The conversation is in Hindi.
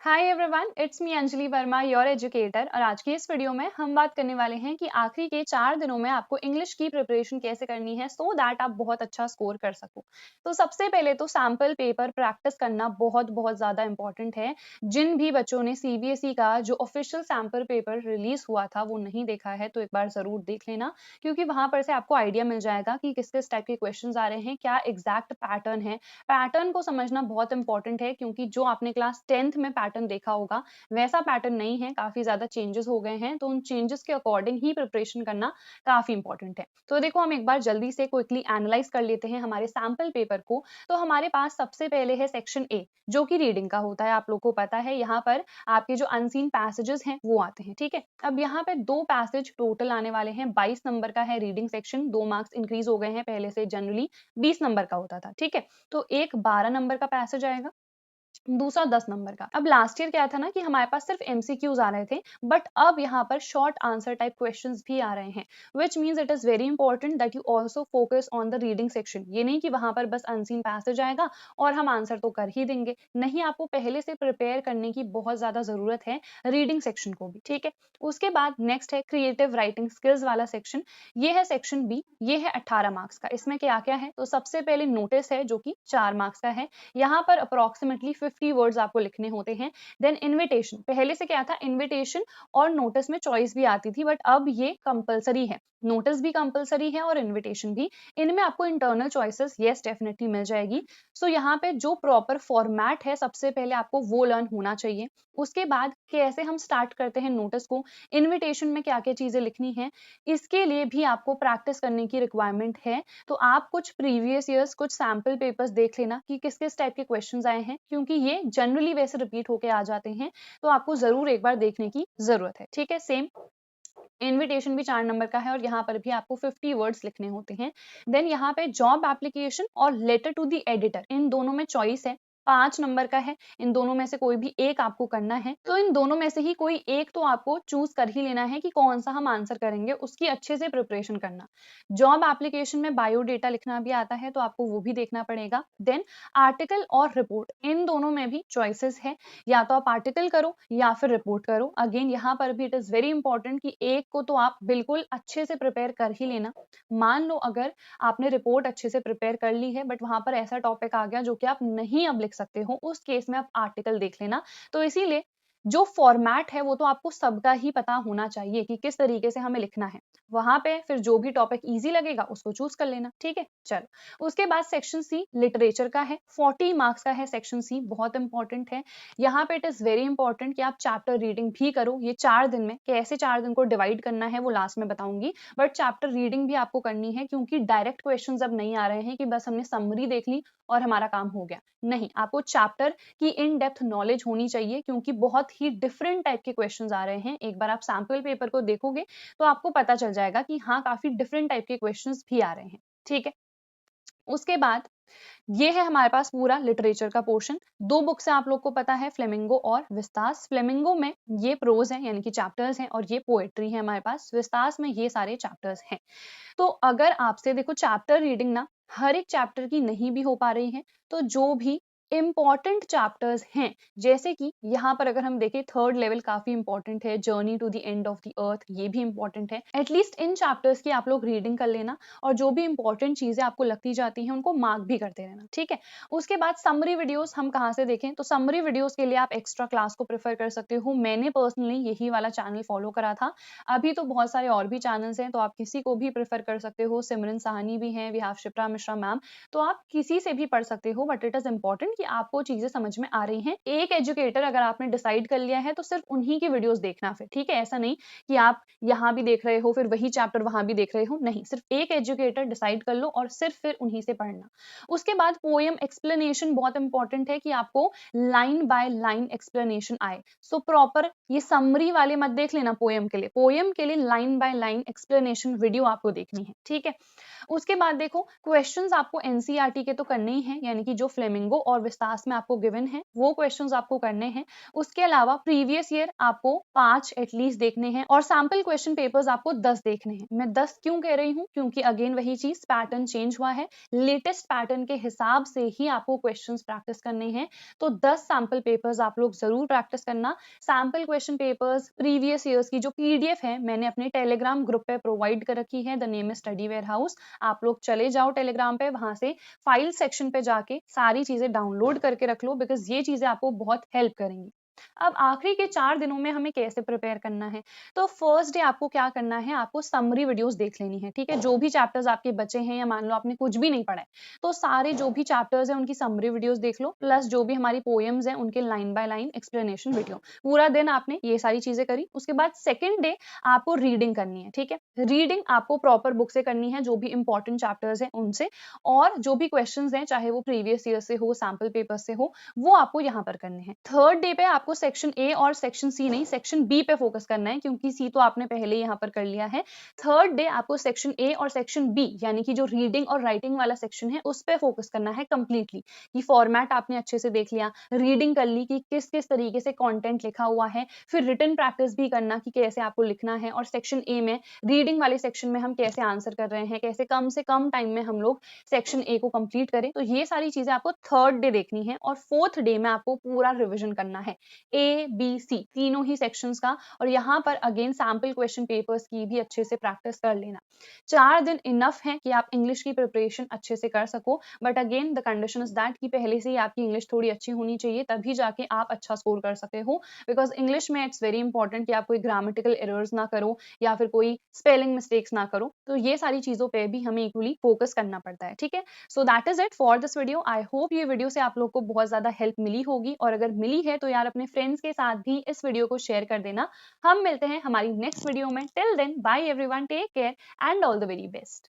Hi everyone, it's me Anjali Verma, your educator. और आज की इस वीडियो में हम बात करने वाले हैं कि आखिरी के 4 दिनों में आपको इंग्लिश की प्रिपरेशन कैसे करनी है सो दैट आप बहुत अच्छा स्कोर कर सको। तो सबसे पहले तो सैम्पल पेपर प्रैक्टिस करना बहुत बहुत ज़्यादा इंपॉर्टेंट है। जिन भी बच्चों ने सीबीएसई का जो ऑफिशियल सैम्पल पेपर रिलीज हुआ था वो नहीं देखा है तो एक बार ज़रूर देख लेना, क्योंकि वहाँ पर से आपको आइडिया मिल जाएगा कि किस किस टाइप के क्वेश्चन आ रहे हैं, क्या एग्जैक्ट पैटर्न है। पैटर्न को समझना बहुत इंपॉर्टेंट है, क्योंकि जो आपने क्लास 10th में पैटर्न देखा होगा वैसा पैटर्न नहीं है, काफी ज्यादा चेंजेस हो गए हैं। तो उन चेंजेस के अकॉर्डिंग ही प्रिपरेशन करना काफी इंपॉर्टेंट है। तो देखो, हम एक बार जल्दी से क्विकली एनालाइज कर लेते हैं हमारे सैंपल पेपर को। तो हमारे पास सबसे पहले है सेक्शन ए, जो कि रीडिंग का होता है। आप लोग को पता है यहाँ पर आपके जो अनसीन पैसेजेस हैं वो आते हैं। ठीक है, अब यहाँ पे 2 पैसेज टोटल आने वाले हैं। 22 नंबर का है रीडिंग सेक्शन, 2 मार्क्स इंक्रीज हो गए हैं, पहले से जनरली 20 नंबर का होता था। ठीक है, तो एक 12 नंबर का पैसेज आएगा, दूसरा 10 नंबर का। अब लास्ट ईयर क्या था ना कि हमारे पास सिर्फ एमसीक्यूज आ रहे थे, बट अब यहाँ पर शॉर्ट आंसर टाइप क्वेश्चंस भी आ रहे हैं, which means it is very important that you also focus on the reading section. ये नहीं कि वहां पर बस अनसीन पैसेज आएगा और हम आंसर तो कर ही देंगे, नहीं, आपको पहले से प्रिपेयर करने की बहुत ज्यादा जरूरत है रीडिंग सेक्शन को भी। ठीक है, उसके बाद नेक्स्ट है क्रिएटिव राइटिंग स्किल्स वाला सेक्शन। ये है सेक्शन बी, ये है 18 मार्क्स का। इसमें क्या क्या है, तो सबसे पहले नोटिस है जो कि 4 मार्क्स का है। यहाँ पर अप्रोक्सीमेटली 50 वर्ड्स आपको लिखने होते हैं। देन इनविटेशन, पहले से क्या था, इनविटेशन और नोटिस में चॉइस भी आती थी, बट अब ये कंपलसरी है। नोटिस भी कंपलसरी है और इनविटेशन भी। इनमें आपको इंटरनल चॉइसेस यस डेफिनेटली मिल जाएगी। सो यहाँ पे जो प्रॉपर फॉर्मेट है सबसे पहले आपको वो लर्न होना चाहिए। उसके बाद कैसे हम स्टार्ट करते हैं नोटिस को, इनविटेशन में क्या क्या चीजें लिखनी है, इसके लिए भी आपको प्रैक्टिस करने की रिक्वायरमेंट है। तो आप कुछ प्रीवियस ईयर्स, कुछ सैंपल पेपर्स देख लेना कि किस किस टाइप के क्वेश्चंस आए हैं, क्योंकि ये जनरली वैसे रिपीट होके आ जाते हैं। तो आपको जरूर एक बार देखने की जरूरत है। ठीक है, सेम इनविटेशन भी 4 नंबर का है और यहाँ पर भी आपको 50 वर्ड्स लिखने होते हैं। देन यहाँ पे जॉब एप्लीकेशन और लेटर टू द एडिटर, इन दोनों में चॉइस है, 5 नंबर का है। इन दोनों में से कोई भी एक आपको करना है, तो इन दोनों में से ही कोई एक तो आपको चूज कर ही लेना है कि कौन सा हम आंसर करेंगे, उसकी अच्छे से प्रिपरेशन करना। जॉब एप्लीकेशन में बायोडेटा लिखना भी आता है, तो आपको वो भी देखना पड़ेगा। देन आर्टिकल और रिपोर्ट, इन दोनों में भी चॉइसेस है, या तो आप आर्टिकल करो या फिर रिपोर्ट करो। अगेन यहाँ पर भी इट इज वेरी इंपॉर्टेंट कि एक को तो आप बिल्कुल अच्छे से प्रिपेयर कर ही लेना। मान लो अगर आपने रिपोर्ट अच्छे से प्रिपेयर कर ली है, बट वहां पर ऐसा टॉपिक आ गया जो कि आप नहीं अब लिख सकते हो, उस केस में आप आर्टिकल देख लेना। तो इसीलिए जो फॉर्मेट है वो तो आपको सबका ही पता होना चाहिए कि किस तरीके से हमें लिखना है। वहां पे फिर जो भी टॉपिक इजी लगेगा उसको चूज कर लेना। ठीक है, चलो उसके बाद सेक्शन सी लिटरेचर का है, 40 मार्क्स का है सेक्शन सी, बहुत इंपॉर्टेंट है। यहाँ पे इट इज वेरी इंपॉर्टेंट कि आप चैप्टर रीडिंग भी करो। ये 4 दिन में कैसे 4 दिन को डिवाइड करना है वो लास्ट में बताऊंगी, बट चैप्टर रीडिंग भी आपको करनी है, क्योंकि डायरेक्ट क्वेश्चंस अब नहीं आ रहे हैं कि बस हमने समरी देख ली और हमारा काम हो गया। नहीं, आपको चैप्टर की इन डेप्थ नॉलेज होनी चाहिए, क्योंकि बहुत ही डिफरेंट टाइप के क्वेश्चंस आ रहे हैं। एक बार आप सैंपल पेपर को देखोगे तो आपको पता चल जाएगा कि हाँ, काफी डिफरेंट टाइप के क्वेश्चंस भी आ रहे हैं। ठीक है, उसके बाद ये है हमारे पास पूरा लिटरेचर का पोर्शन। 2 बुक्स है, आप लोग को पता है, फ्लेमिंगो और विस्तास। फ्लेमिंगो में ये प्रोज है यानी कि चैप्टर्स हैं, और ये पोएट्री है हमारे पास। विस्तास में ये सारे चैप्टर्स हैं। तो अगर आपसे देखो चैप्टर रीडिंग ना हर एक चैप्टर की नहीं भी हो पा रही है, तो जो भी इंपॉर्टेंट चैप्टर्स हैं, जैसे कि यहाँ पर अगर हम देखें 3rd लेवल काफी इंपॉर्टेंट है, journey to the end of the earth, ये भी इंपॉर्टेंट है। एटलीस्ट इन चैप्टर्स की आप लोग रीडिंग कर लेना, और जो भी इंपॉर्टेंट चीजें आपको लगती जाती हैं उनको मार्क भी करते रहना। ठीक है, उसके बाद समरी वीडियोस हम कहाँ से देखें, तो समरी वीडियोस के लिए आप एक्स्ट्रा क्लास को प्रेफर कर सकते हो। मैंने पर्सनली यही वाला चैनल फॉलो करा था। अभी तो बहुत सारे और भी चैनल्स हैं, तो आप किसी को भी प्रेफर कर सकते हो। सिमरन साहनी भी हैं, we have Shipra Mishra ma'am, तो आप किसी से भी पढ़ सकते हो। बट इट इज इंपॉर्टेंट कि आपको चीजें समझ में आ रही हैं। एक एजुकेटर अगर आपने डिसाइड कर लिया है तो सिर्फ उन्हीं की वीडियोस देखना फिर। ठीक है, ऐसा नहीं कि आप यहाँ भी देख रहे हो फिर वही चैप्टर वहां भी देख रहे हो, नहीं, सिर्फ एक एजुकेटर डिसाइड कर लो और सिर्फ फिर उन्हीं से पढ़ना। उसके बाद पोएम एक्सप्लेनेशन बहुत इंपॉर्टेंट है कि आपको लाइन बाय लाइन एक्सप्लेनेशन आए। सो प्रॉपर ये समरी वाले मत देख लेना पोएम के लिए, पोएम के लिए line by line explanation video आपको देखनी है। ठीक है, उसके बाद देखो क्वेश्चंस आपको एनसीईआरटी के तो करने ही हैं, यानी कि जो फ्लेमिंगो और विस्तार में आपको गिवन है, वो क्वेश्चंस आपको करने हैं। उसके अलावा प्रीवियस ईयर आपको 5 एटलीस्ट देखने हैं और सैंपल क्वेश्चन पेपर्स आपको 10 देखने हैं। मैं 10 क्यों कह रही हूँ? क्योंकि अगेन वही चीज, पैटर्न चेंज हुआ है, लेटेस्ट पैटर्न के हिसाब से ही आपको क्वेश्चंस प्रैक्टिस करने हैं। तो 10 सैंपल पेपर्स आप लोग जरूर प्रैक्टिस करना। Sample question papers previous years की जो पीडीएफ है मैंने अपने टेलीग्राम ग्रुप पे प्रोवाइड कर रखी है, the name is study warehouse. आप लोग चले जाओ टेलीग्राम पे, वहां से फाइल सेक्शन पे जाके सारी चीजें डाउनलोड करके रख लो, बिकॉज ये चीजें आपको बहुत हेल्प करेंगी। अब आखिरी के 4 दिनों में हमें कैसे प्रिपेयर करना है? तो फर्स्ट डे आपको क्या करना है, आपको समरी वीडियोस देख लेनी है, ठीक है? जो भी चैप्टर्स आपके बचे हैं या मान लो आपने कुछ भी नहीं पढ़ा है, तो सारे जो भी चैप्टर्स हैं उनकी समरी वीडियोस देख लो, प्लस जो भी हमारी पोएम्स हैं उनके line by line explanation video. पूरा दिन आपने ये सारी चीजें करी। उसके बाद सेकेंड डे आपको रीडिंग करनी है, ठीक है? रीडिंग आपको प्रॉपर बुक से करनी है, जो भी इंपॉर्टेंट चैप्टर्स हैं उनसे, और जो भी क्वेश्चंस हैं चाहे वो प्रीवियस ईयर से हो, सैंपल पेपर से हो, वो आपको यहाँ पर करने हैं। थर्ड डे पे आपको सेक्शन ए और सेक्शन सी नहीं, सेक्शन बी पे फोकस करना है, क्योंकि सी तो आपने पहले यहाँ पर कर लिया है। थर्ड डे आपको सेक्शन ए और सेक्शन बी यानी कि जो रीडिंग और राइटिंग वाला सेक्शन है उस पे फोकस करना है कंप्लीटली। कि फॉर्मेट आपने अच्छे से देख लिया, रीडिंग कर ली कि किस किस तरीके से कंटेंट लिखा हुआ है, फिर रिटन प्रैक्टिस भी करना कि कैसे आपको लिखना है, और सेक्शन ए में रीडिंग वाले सेक्शन में हम कैसे आंसर कर रहे हैं, कैसे कम से कम टाइम में हम लोग सेक्शन ए को कंप्लीट करें। तो ये सारी चीजें आपको थर्ड डे देखनी है, और फोर्थ डे में आपको पूरा रिविजन करना है, ए बी सी तीनों ही सेक्शंस का। और यहाँ पर अगेन सैंपल क्वेश्चन पेपर्स की भी अच्छे से प्रैक्टिस कर लेना। 4 दिन इनफ है कि आप इंग्लिश की प्रिपरेशन अच्छे से कर सको, but again the condition is that कि पहले से ही आपकी इंग्लिश थोड़ी अच्छी होनी चाहिए, तभी जाके आप अच्छा स्कोर कर सकते हो। बिकॉज इंग्लिश में इट्स वेरी इंपॉर्टेंट कि आप कोई ग्रामेटिकल एरर्स ना करो या फिर कोई स्पेलिंग मिस्टेक्स ना करो। तो ये सारी चीजों पे भी हमें इक्वली फोकस करना पड़ता है, ठीक है? So that is it for this video. I hope ये वीडियो से आप लोग को बहुत ज्यादा हेल्प मिली होगी, और अगर मिली है तो यार अपने फ्रेंड्स के साथ भी इस वीडियो को शेयर कर देना। हम मिलते हैं हमारी नेक्स्ट वीडियो में। Till then bye everyone, take care and all the very best.